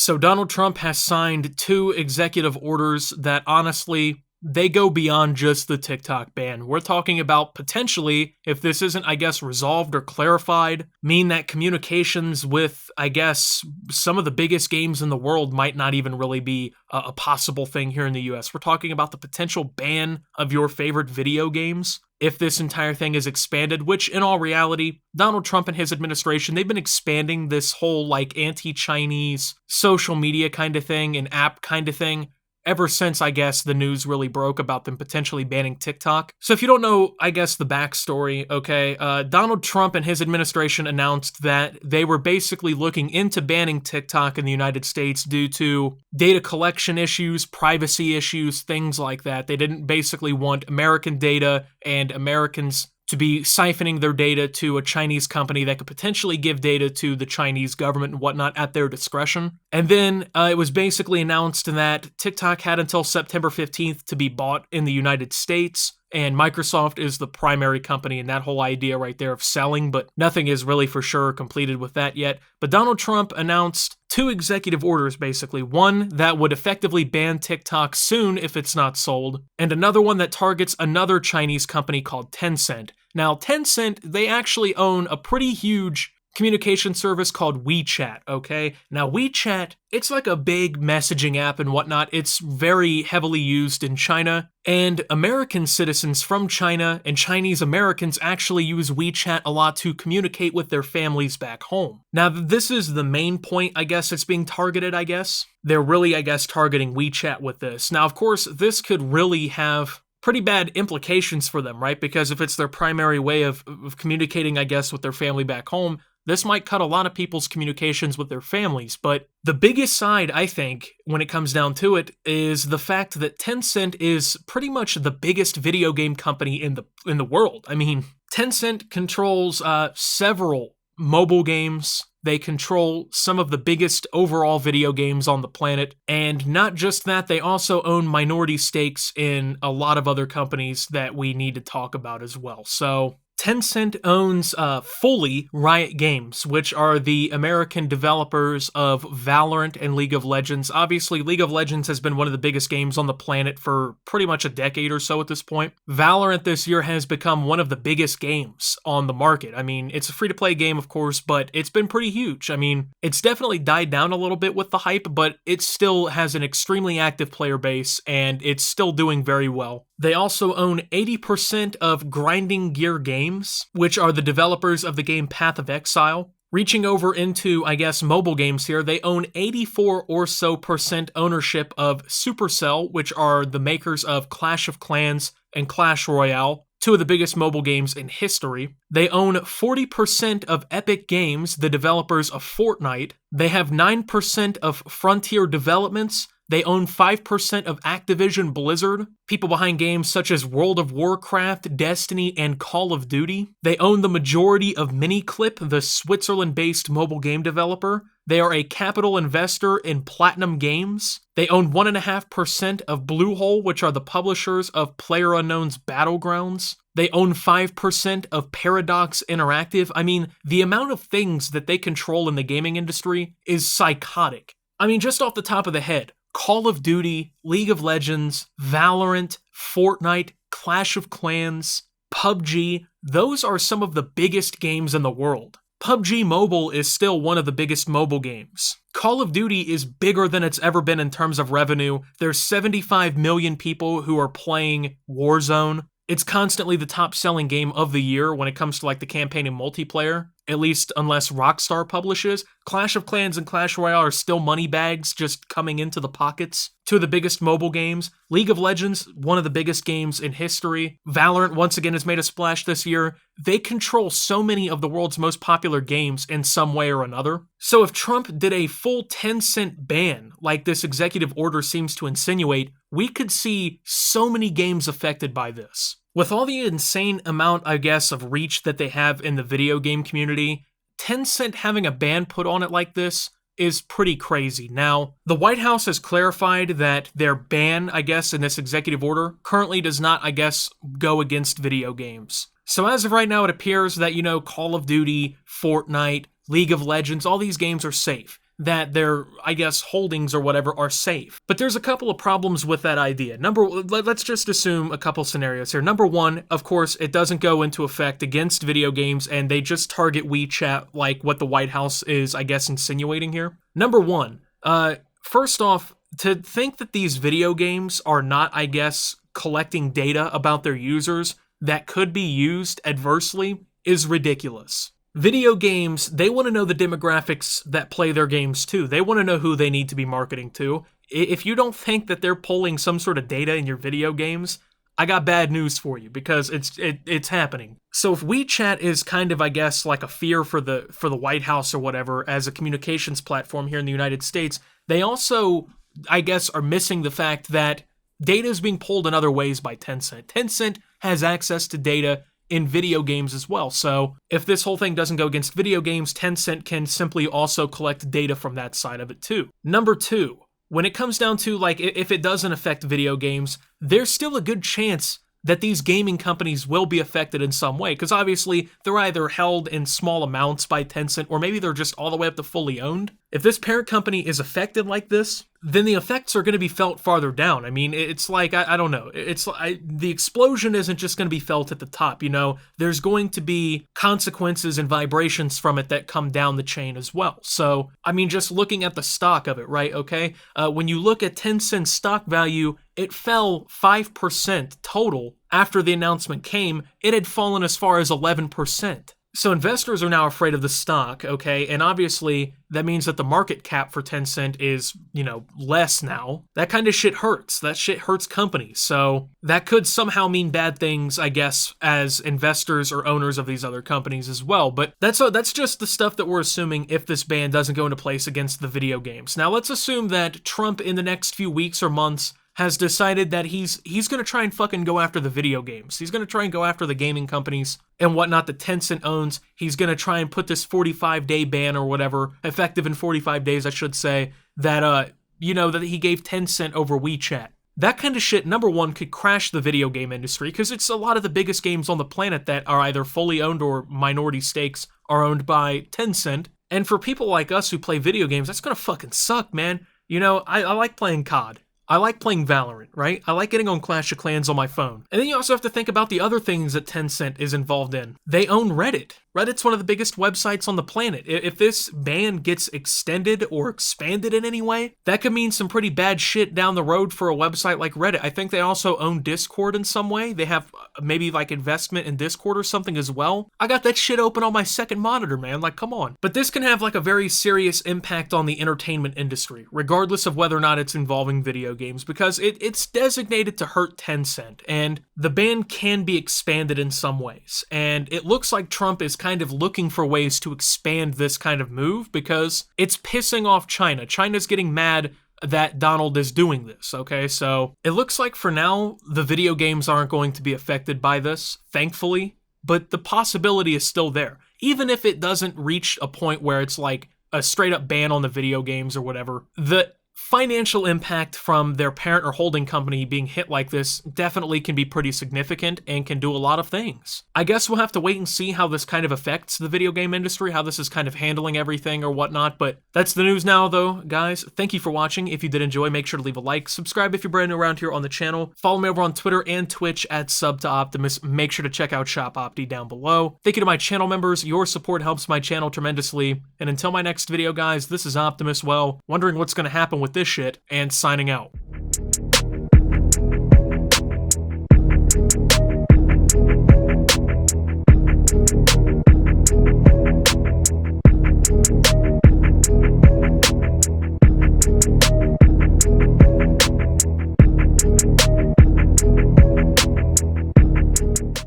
So Donald Trump has signed 2 executive orders that honestly, they go beyond just the TikTok ban. We're talking about potentially, if this isn't, I guess, resolved or clarified, mean that communications with, I guess, some of the biggest games in the world might not even really be a possible thing here in the US. We're talking about the potential ban of your favorite video games if this entire thing is expanded, which in all reality, Donald Trump and his administration, they've been expanding this whole like anti-Chinese social media kind of thing and app kind of thing ever since, I guess, the news really broke about them potentially banning TikTok. So if you don't know, I guess, the backstory, okay, Donald Trump and his administration announced that they were basically looking into banning TikTok in the United States due to data collection issues, privacy issues, things like that. They didn't basically want American data and Americans to be siphoning their data to a Chinese company that could potentially give data to the Chinese government and whatnot at their discretion. And then it was basically announced that TikTok had until September 15th to be bought in the United States, and Microsoft is the primary company in that whole idea right there of selling, but nothing is really for sure completed with that yet. But Donald Trump announced 2 executive orders, basically. One that would effectively ban TikTok soon if it's not sold, and another one that targets another Chinese company called Tencent. Now, Tencent, they actually own a pretty huge communication service called WeChat, okay? Now, WeChat, it's like a big messaging app and whatnot. It's very heavily used in China, and American citizens from China and Chinese Americans actually use WeChat a lot to communicate with their families back home. Now, this is the main point, I guess, it's being targeted, I guess. They're really, I guess, targeting WeChat with this. Now, of course, this could really have pretty bad implications for them, right? Because if it's their primary way of communicating, I guess, with their family back home, this might cut a lot of people's communications with their families. But the biggest side, I think, when it comes down to it, is the fact that Tencent is pretty much the biggest video game company in the world. I mean, Tencent controls several mobile games. They control some of the biggest overall video games on the planet. And not just that, they also own minority stakes in a lot of other companies that we need to talk about as well. So Tencent owns fully Riot Games, which are the American developers of Valorant and League of Legends. Obviously, League of Legends has been one of the biggest games on the planet for pretty much a decade or so at this point. Valorant this year has become one of the biggest games on the market. I mean, it's a free-to-play game, of course, but it's been pretty huge. I mean, it's definitely died down a little bit with the hype, but it still has an extremely active player base, and it's still doing very well. They also own 80% of Grinding Gear Games, which are the developers of the game Path of Exile. Reaching over into, I guess, mobile games here, they own 84 or so % ownership of Supercell, which are the makers of Clash of Clans and Clash Royale, 2 of the biggest mobile games in history. They own 40% of Epic Games, the developers of Fortnite. They have 9% of Frontier Developments. They own 5% of Activision Blizzard, people behind games such as World of Warcraft, Destiny, and Call of Duty. They own the majority of Miniclip, the Switzerland-based mobile game developer. They are a capital investor in Platinum Games. They own 1.5% of Bluehole, which are the publishers of PlayerUnknown's Battlegrounds. They own 5% of Paradox Interactive. I mean, the amount of things that they control in the gaming industry is psychotic. I mean, just off the top of the head, Call of Duty, League of Legends, Valorant, Fortnite, Clash of Clans, PUBG, those are some of the biggest games in the world. PUBG Mobile is still one of the biggest mobile games. Call of Duty is bigger than it's ever been in terms of revenue. There's 75 million people who are playing Warzone. It's constantly the top-selling game of the year when it comes to like the campaign and multiplayer, at least unless Rockstar publishes. Clash of Clans and Clash Royale are still money bags just coming into the pockets. 2 of the biggest mobile games. League of Legends, one of the biggest games in history. Valorant, once again, has made a splash this year. They control so many of the world's most popular games in some way or another. So if Trump did a full 10-cent ban, like this executive order seems to insinuate, we could see so many games affected by this. With all the insane amount, I guess, of reach that they have in the video game community, Tencent having a ban put on it like this is pretty crazy. Now, the White House has clarified that their ban, I guess, in this executive order currently does not, I guess, go against video games. So as of right now, it appears that, Call of Duty, Fortnite, League of Legends, all these games are safe. that their, I guess, holdings or whatever are safe. But there's a couple of problems with that idea. Let's just assume a couple scenarios here. Number one, of course, it doesn't go into effect against video games, and they just target WeChat like what the White House is, I guess, insinuating here. Number one, first off, to think that these video games are not, I guess, collecting data about their users that could be used adversely is ridiculous. Video games, they want to know the demographics that play their games too. They want to know who they need to be marketing to. If you don't think that they're pulling some sort of data in your video games, I got bad news for you, because it's happening. So if WeChat is kind of, I guess, like a fear for the White House or whatever as a communications platform here in the United States, they also, I guess, are missing the fact that data is being pulled in other ways by Tencent. Tencent has access to data in video games as well. So if this whole thing doesn't go against video games, Tencent can simply also collect data from that side of it too. Number two, when it comes down to, like, if it doesn't affect video games, there's still a good chance that these gaming companies will be affected in some way, because obviously they're either held in small amounts by Tencent, or maybe they're just all the way up to fully owned. If this parent company is affected like this, then the effects are going to be felt farther down. I mean, it's like, I don't know. It's like the explosion isn't just going to be felt at the top, you know? There's going to be consequences and vibrations from it that come down the chain as well. So, I mean, just looking at the stock of it, right, okay? When you look at Tencent's stock value, it fell 5% total after the announcement came. It had fallen as far as 11%. So investors are now afraid of the stock, okay? And obviously, that means that the market cap for Tencent is, you know, less now. That kind of shit hurts. That shit hurts companies. So that could somehow mean bad things, I guess, as investors or owners of these other companies as well. But that's just the stuff that we're assuming if this ban doesn't go into place against the video games. Now, let's assume that Trump in the next few weeks or months has decided that he's going to try and fucking go after the video games. He's going to try and go after the gaming companies and whatnot that Tencent owns. He's going to try and put this 45-day ban or whatever, effective in 45 days, I should say, that, you know, that he gave Tencent over WeChat. That kind of shit, number one, could crash the video game industry, because it's a lot of the biggest games on the planet that are either fully owned or minority stakes are owned by Tencent. And for people like us who play video games, that's going to fucking suck, man. You know, I like playing COD. I like playing Valorant, right? I like getting on Clash of Clans on my phone. And then you also have to think about the other things that Tencent is involved in. They own Reddit. Reddit's one of the biggest websites on the planet. If this ban gets extended or expanded in any way, that could mean some pretty bad shit down the road for a website like Reddit. I think they also own Discord in some way. They have maybe like investment in Discord or something as well. I got that shit open on my second monitor, man. Like, come on. But this can have like a very serious impact on the entertainment industry, regardless of whether or not it's involving video games, because it's designated to hurt Tencent, and the ban can be expanded in some ways. And it looks like Trump is kind of looking for ways to expand this kind of move because it's pissing off China. China's getting mad that Donald is doing this, okay? So it looks like for now, the video games aren't going to be affected by this, thankfully, but the possibility is still there. Even if it doesn't reach a point where it's like a straight up ban on the video games or whatever, the financial impact from their parent or holding company being hit like this definitely can be pretty significant and can do a lot of things. I guess we'll have to wait and see how this kind of affects the video game industry, how this is kind of handling everything or whatnot, but that's the news now though, guys. Thank you for watching. If you did enjoy, make sure to leave a like, subscribe if you're brand new around here on the channel, follow me over on Twitter and Twitch at @SubToOptimus. Make sure to check out Shop Opti down below. Thank you to my channel members. Your support helps my channel tremendously. And until my next video, guys, this is Optimus, well, wondering what's going to happen with this shit, and signing out.